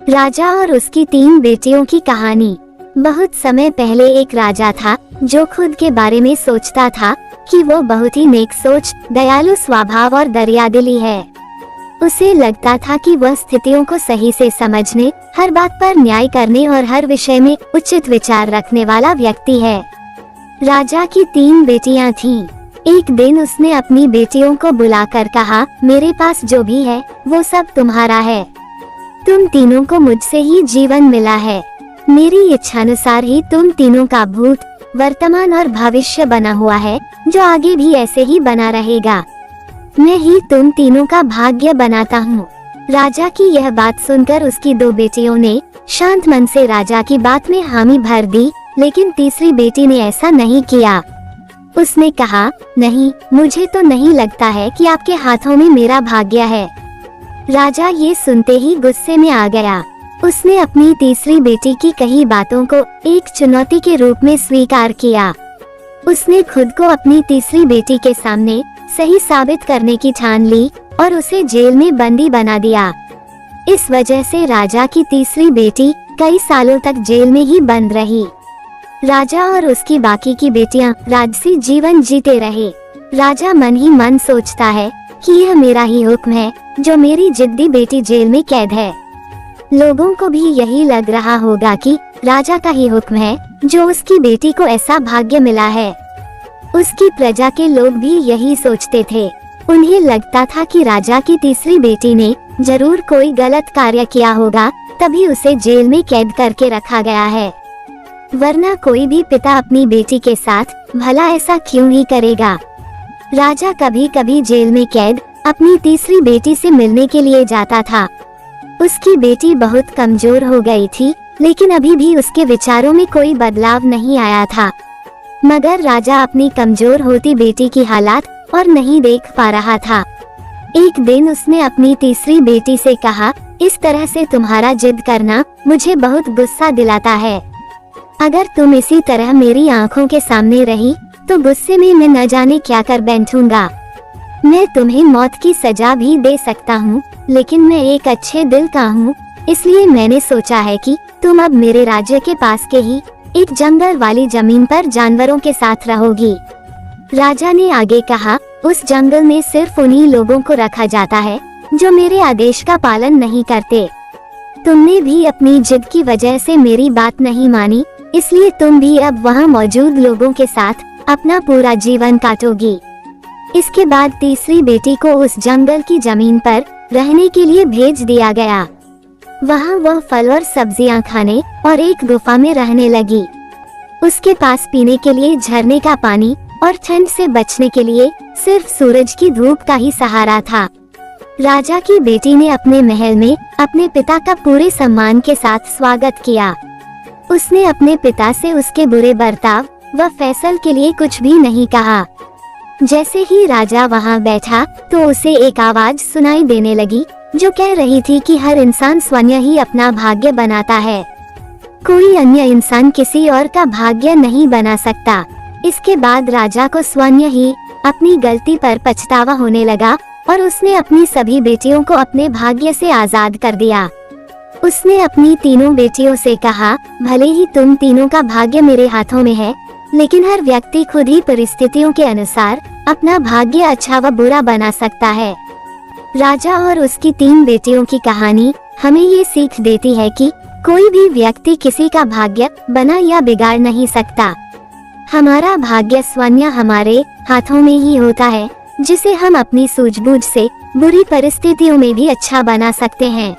राजा और उसकी 3 बेटियों की कहानी। बहुत समय पहले एक राजा था जो खुद के बारे में सोचता था कि वो बहुत ही नेक सोच, दयालु स्वभाव और दरियादिली है। उसे लगता था कि वह स्थितियों को सही से समझने, हर बात पर न्याय करने और हर विषय में उचित विचार रखने वाला व्यक्ति है। राजा की 3 बेटियां थीं। एक दिन उसने अपनी बेटियों को बुलाकर कहा, मेरे पास जो भी है वो सब तुम्हारा है। तुम तीनों को मुझसे ही जीवन मिला है। मेरी इच्छानुसार ही तुम तीनों का भूत, वर्तमान और भविष्य बना हुआ है, जो आगे भी ऐसे ही बना रहेगा। मैं ही तुम तीनों का भाग्य बनाता हूँ। राजा की यह बात सुनकर उसकी 2 बेटियों ने शांत मन से राजा की बात में हामी भर दी, लेकिन तीसरी बेटी ने ऐसा नहीं किया। उसने कहा, नहीं, मुझे तो नहीं लगता है कि आपके हाथों में मेरा भाग्य है। राजा ये सुनते ही गुस्से में आ गया। उसने अपनी तीसरी बेटी की कही बातों को एक चुनौती के रूप में स्वीकार किया। उसने खुद को अपनी तीसरी बेटी के सामने सही साबित करने की ठान ली और उसे जेल में बंदी बना दिया। इस वजह से राजा की तीसरी बेटी कई सालों तक जेल में ही बंद रही। राजा और उसकी बाकी की बेटियां राजसी जीवन जीते रहे। राजा मन ही मन सोचता है कि यह मेरा ही हुक्म है जो मेरी जिद्दी बेटी जेल में कैद है। लोगों को भी यही लग रहा होगा कि राजा का ही हुक्म है जो उसकी बेटी को ऐसा भाग्य मिला है। उसकी प्रजा के लोग भी यही सोचते थे। उन्हें लगता था कि राजा की तीसरी बेटी ने जरूर कोई गलत कार्य किया होगा, तभी उसे जेल में कैद करके रखा गया है। वरना कोई भी पिता अपनी बेटी के साथ भला ऐसा क्यों ही करेगा। राजा कभी कभी जेल में कैद अपनी तीसरी बेटी से मिलने के लिए जाता था। उसकी बेटी बहुत कमजोर हो गई थी, लेकिन अभी भी उसके विचारों में कोई बदलाव नहीं आया था। मगर राजा अपनी कमजोर होती बेटी की हालात और नहीं देख पा रहा था। एक दिन उसने अपनी तीसरी बेटी से कहा, इस तरह से तुम्हारा जिद करना मुझे बहुत गुस्सा दिलाता है। अगर तुम इसी तरह मेरी आंखों के सामने रही तो गुस्से में मैं न जाने क्या कर बैठूंगा। मैं तुम्हें मौत की सजा भी दे सकता हूँ, लेकिन मैं एक अच्छे दिल का हूँ, इसलिए मैंने सोचा है कि तुम अब मेरे राज्य के पास के ही एक जंगल वाली जमीन पर जानवरों के साथ रहोगी। राजा ने आगे कहा, उस जंगल में सिर्फ उन्हीं लोगों को रखा जाता है जो मेरे आदेश का पालन नहीं करते। तुमने भी अपनी जिद की वजह से मेरी बात नहीं मानी, इसलिए तुम भी अब वहाँ मौजूद लोगों के साथ अपना पूरा जीवन काटोगी। इसके बाद तीसरी बेटी को उस जंगल की जमीन पर रहने के लिए भेज दिया गया। वहाँ वह फल और सब्जियां खाने और एक गुफा में रहने लगी। उसके पास पीने के लिए झरने का पानी और ठंड से बचने के लिए सिर्फ सूरज की धूप का ही सहारा था। राजा की बेटी ने अपने महल में अपने पिता का पूरे सम्मान के साथ स्वागत किया। उसने अपने पिता से उसके बुरे बर्ताव व फैसल के लिए कुछ भी नहीं कहा। जैसे ही राजा वहां बैठा तो उसे एक आवाज सुनाई देने लगी जो कह रही थी कि हर इंसान स्वयं ही अपना भाग्य बनाता है। कोई अन्य इंसान किसी और का भाग्य नहीं बना सकता। इसके बाद राजा को स्वयं ही अपनी गलती पर पछतावा होने लगा और उसने अपनी सभी बेटियों को अपने भाग्य से आजाद कर दिया। उसने अपनी तीनों बेटियों से कहा, भले ही तुम तीनों का भाग्य मेरे हाथों में है, लेकिन हर व्यक्ति खुद ही परिस्थितियों के अनुसार अपना भाग्य अच्छा व बुरा बना सकता है। राजा और उसकी 3 बेटियों की कहानी हमें ये सीख देती है कि कोई भी व्यक्ति किसी का भाग्य बना या बिगाड़ नहीं सकता। हमारा भाग्य स्वयं हमारे हाथों में ही होता है, जिसे हम अपनी सूझबूझ से बुरी परिस्थितियों में भी अच्छा बना सकते हैं।